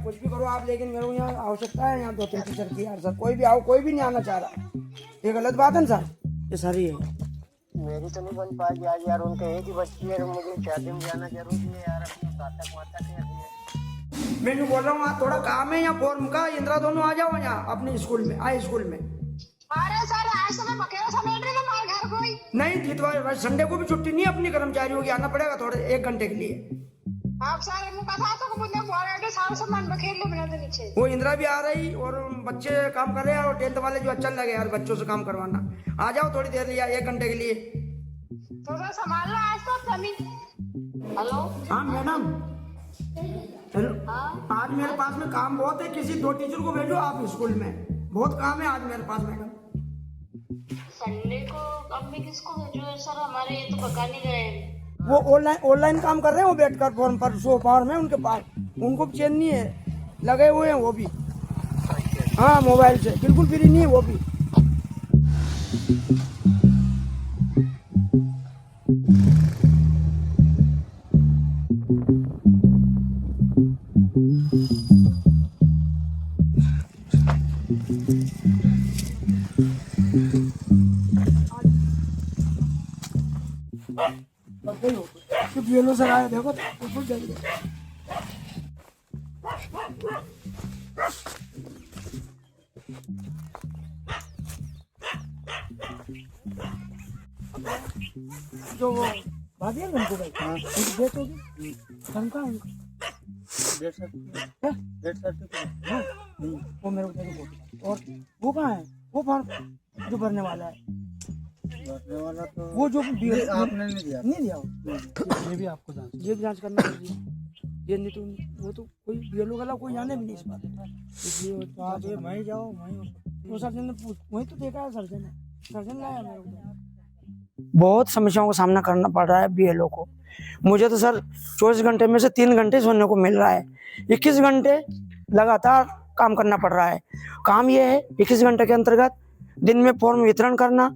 कुछ भी करो आप, लेकिन मेरे को यहाँ आवश्यकता है यहाँ 2-3 टीचर की यार सर। कोई भी आओ, कोई भी नहीं आना चाह रहा। ये गलत बात है ना सर, ये सारी है। मेरी तो नहीं बन पाएगी आज यार, उनके एक ही बच्ची है, मुझे शादी में जाना जरूरी है यार, अपनी कातक माता के लिए। मैं जो बोल रहा हूँ थोड़ा काम है यहाँ फॉर्म का, इंदिरा दोनों आ जाओ यहाँ अपने स्कूल में, आए स्कूल में। अरे सर आज तो मैं बकेरा समेट रही हूँ हमारे घर कोई। नहीं इतवार संडे को भी छुट्टी नहीं है, अपनी कर्मचारियों की आना पड़ेगा थोड़े 1 घंटे के लिए। आप सर इनको कहा तो मुझे बोल सारा सामान बखेर लो बिना नीचे। वो इंदिरा भी आ रही और बच्चे काम कर रहे हैं, और 10th वाले जो अच्छा लगे यार बच्चों से काम करवाना। आ जाओ थोड़ी देर लिया 1 घंटे के लिए। थोड़ा संभाल लो आज तो जमीन। हेलो हाँ मैडम, हेलो। हाँ आज मेरे पास में काम बहुत है, किसी 2 टीचर को भेजो आप स्कूल में, बहुत काम है आज मेरे पास मैडम। संडे को अब मैं किसको भेजूं सर, हमारे ये तो पका नहीं गए। वो ऑनलाइन काम कर रहे हैं, वो बैठकर फोन पर शो पावर में उनके पास, उनको भी चैन नहीं है, लगे हुए हैं वो भी। हाँ मोबाइल से बिल्कुल फ्री नहीं है वो भी। कुछ येलो सर आया देखो तो फुल जल गया। जो वो भाभी है उनको भाई, हाँ डेट होगी उनका उनका डेट सर्टिफिकेट हाँ वो मेरे को दे दो। और वो कहाँ है वो फॉर्म जो भरने वाला है, भरने वाला तो वो जो आपने नहीं दिया। नहीं दिया। ये भी आपको जान, ये भी जांच करना चाहिए, ये नहीं तो वो तो कोई बीएलओ वाला कोई जाने भी नहीं इस बात में, इसलिए तो आप ये वहीं जाओ वहीं। तो सर्जन ने वहीं तो देखा है, सर्जन लाया मेरे को। बहुत समस्याओं का सामना करना पड़ रहा है बीएलओ को। मुझे तो सर 24 घंटे में से 3 घंटे सोने को मिल रहा है, 21 घंटे लगातार काम करना पड़ रहा है। काम ये है 21 घंटे के अंतर्गत दिन में फॉर्म वितरण करना,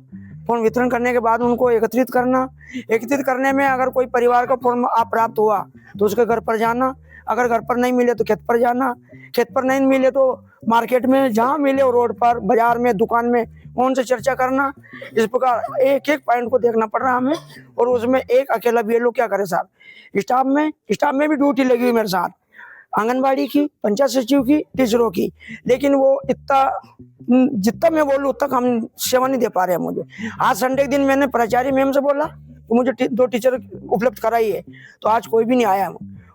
फॉर्म वितरण करने के बाद उनको एकत्रित करना, एकत्रित करने में अगर कोई परिवार का फॉर्म प्राप्त हुआ तो उसके घर पर जाना, अगर घर पर नहीं मिले तो खेत पर जाना, खेत पर नहीं मिले तो मार्केट में जहाँ मिले रोड पर बाजार में दुकान में उनसे चर्चा करना। इस प्रकार एक एक पॉइंट को देखना पड़ रहा हमें, और उसमें एक अकेला बीएलओ क्या करे साहब। स्टाफ में भी ड्यूटी लगी हुई मेरे साथ, आंगनबाड़ी की, पंचायत सचिव की, टीचरों की, लेकिन वो इतना जितना मैं बोलूँ उतना हम सेवा नहीं दे पा रहे हैं मुझे। आज संडे के दिन मैंने प्राचार्य मैम से बोला तो मुझे 2 टीचर उपलब्ध कराइए, तो आज कोई भी नहीं आया।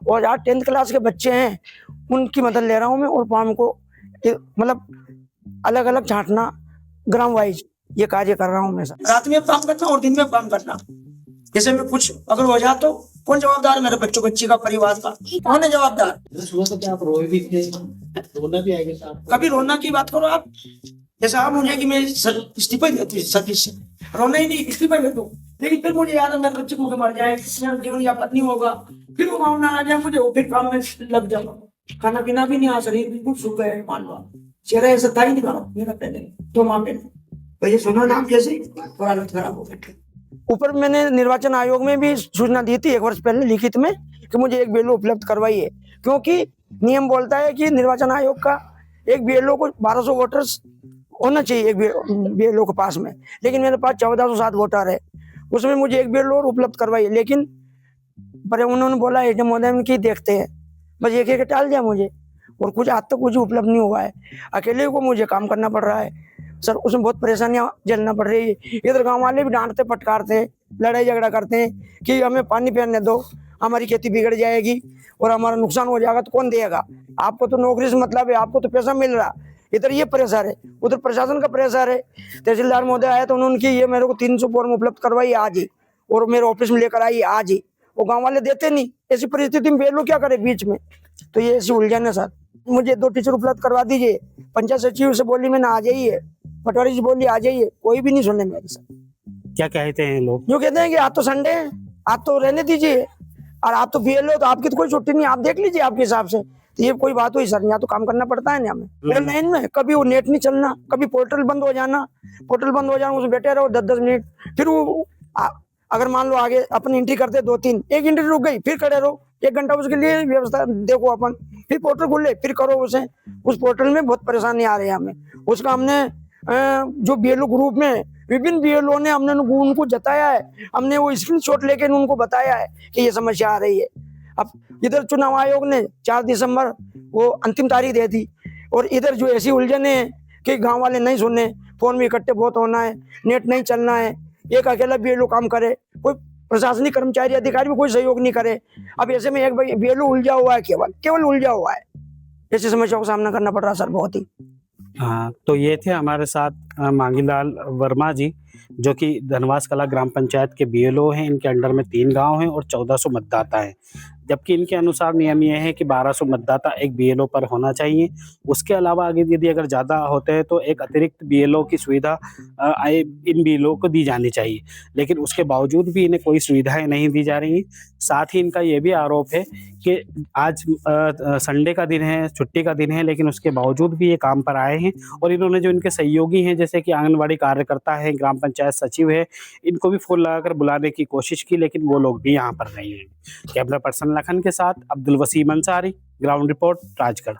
और आज 10th क्लास के बच्चे हैं उनकी मदद ले रहा हूँ मैं, और फॉर्म को मतलब अलग अलग छांटना ग्राम वाइज ये कार्य कर रहा हूँ मैं। रात में काम करना और दिन में काम करना, जैसे में कुछ अगर हो जाए तो कौन जवाबदार है? मेरे बच्चों बच्ची का परिवार का कौन है जवाबदार? सुबह तो क्या आप रोए भी थे, रोना भी आएगा साहब। कभी रोना की बात करो आप, जैसे आप मुझे कि मैं इस्तीफा देती सर्विस से, रोना ही नहीं इस्तीफा दे दो, लेकिन फिर मुझे याद है मेरे बच्चे को मर जाए, जीवन यापन नहीं होगा, फिर वो मामला आ जाए मुझे, फिर काम में लग जाऊंगा, खाना पीना भी नहीं आ, शरीर बिल्कुल सूख गए, मान लो चेहरा ऐसा था ही नहीं रहा मेरा पहले 2 माह पहले। तो ये सुना नाम जैसे और हालत खराब हो गई। ऊपर मैंने निर्वाचन आयोग में भी सूचना दी थी 1 वर्ष पहले लिखित में कि मुझे एक बीएलओ उपलब्ध करवाइए, क्योंकि नियम बोलता है कि निर्वाचन आयोग का एक बीएलओ को 1200 वोटर्स होना चाहिए एक बीएलओ के पास में, लेकिन मेरे पास 1407 वोटर है, उसमें मुझे एक बीएलओ उपलब्ध करवाइए। लेकिन पर उन्होंने बोला एडम महोदय की देखते हैं, बस एक टाल दिया मुझे, और कुछ आज तक कुछ उपलब्ध नहीं हुआ है। अकेले को मुझे काम करना पड़ रहा है सर, उसमें बहुत परेशानियां झेलना पड़ रही है। इधर गांव वाले भी डांटते फटकारते हैं, लड़ाई झगड़ा करते हैं कि हमें पानी पीने दो, हमारी खेती बिगड़ जाएगी और हमारा नुकसान हो जाएगा तो कौन देगा? आपको तो नौकरी से मतलब है, आपको तो पैसा मिल रहा। इधर ये प्रेशर है, उधर प्रशासन का प्रेशर है। तहसीलदार महोदय आए तो उन्होंने ये मेरे को 300 फॉर्म उपलब्ध करवाई आज ही, और मेरे ऑफिस में लेकर आई आज ही, वो गाँव वाले देते नहीं। ऐसी परिस्थिति में बीएलओ क्या करे बीच में? तो ये ऐसी उलझन है सर। मुझे 2 टीचर उपलब्ध करवा दीजिए। पंचायत सचिव से बोली मैंने आ जाइए, पटवारी जी बोली आ जाइए, कोई भी नहीं सुनने मेरी सर। क्या कहते हैं लोग? जो कहते हैं कि आज तो संडे है, आज तो रहने दीजिए, और आप तो बीएलओ तो आपकी तो कोई छुट्टी नहीं, आप देख लीजिए आपके हिसाब से। तो ये कोई बात हुई सर? यहाँ तो काम करना पड़ता है ना हमें। मेरे लाइन में कभी वो नेट नहीं चलना, कभी पोर्टल बंद हो जाना, उसमें बैठे रहो 10-10 मिनट, फिर वो अगर मान लो आगे अपन एंट्री करते 2-3, एक एंट्री रुक गई, फिर खड़े रहो 1 घंटा, उसके लिए व्यवस्था देखो अपन। फिर पोर्टल खुले फिर करो उसे। उस पोर्टल में बहुत परेशानी आ रही है हमें। उसका हमने जो बीएलओ ग्रुप में विभिन्न बीएलओ ने हमने उनको जताया है, हमने वो स्क्रीनशॉट लेके उनको बताया है कि ये समस्या आ रही है। अब इधर चुनाव आयोग ने 4 दिसंबर वो अंतिम तारीख दे दी, और इधर जो ऐसी उलझने हैं कि गांव वाले नहीं सुनने, फोन में इकट्ठे बहुत होना है, नेट नहीं चलना है, एक अकेला बीएलओ काम करे, कोई प्रशासनिक कर्मचारी अधिकारी भी कोई सहयोग नहीं करे। अब ऐसे में एक बीएलओ उलझा हुआ है, केवल उलझा हुआ है। ऐसी समस्याओं का सामना करना पड़ रहा है सर बहुत ही। हाँ, तो ये थे हमारे साथ मांगीलाल वर्मा जी, जो कि धनवास कला ग्राम पंचायत के बीएलओ हैं। इनके अंडर में 3 गांव हैं और 1400 मतदाता हैं, जबकि इनके अनुसार नियम ये है कि 1200 मतदाता एक बीएलओ पर होना चाहिए। उसके अलावा आगे यदि अगर ज़्यादा होते हैं तो एक अतिरिक्त बीएलओ की सुविधा इन बीएलओ को दी जानी चाहिए, लेकिन उसके बावजूद भी इन्हें कोई सुविधाएं नहीं दी जा रही। साथ ही इनका ये भी आरोप है कि आज संडे का दिन है, छुट्टी का दिन है, लेकिन उसके बावजूद भी ये काम पर आए हैं। और इन्होंने जो इनके सहयोगी हैं, जैसे कि आंगनबाड़ी कार्यकर्ता है, ग्राम पंचायत सचिव है, इनको भी फोन लगाकर बुलाने की कोशिश की, लेकिन वो लोग भी यहाँ पर नहीं हैं। कैमरा पर्सन लखन के साथ अब्दुल वसीम अंसारी, ग्राउंड रिपोर्ट, राजगढ़।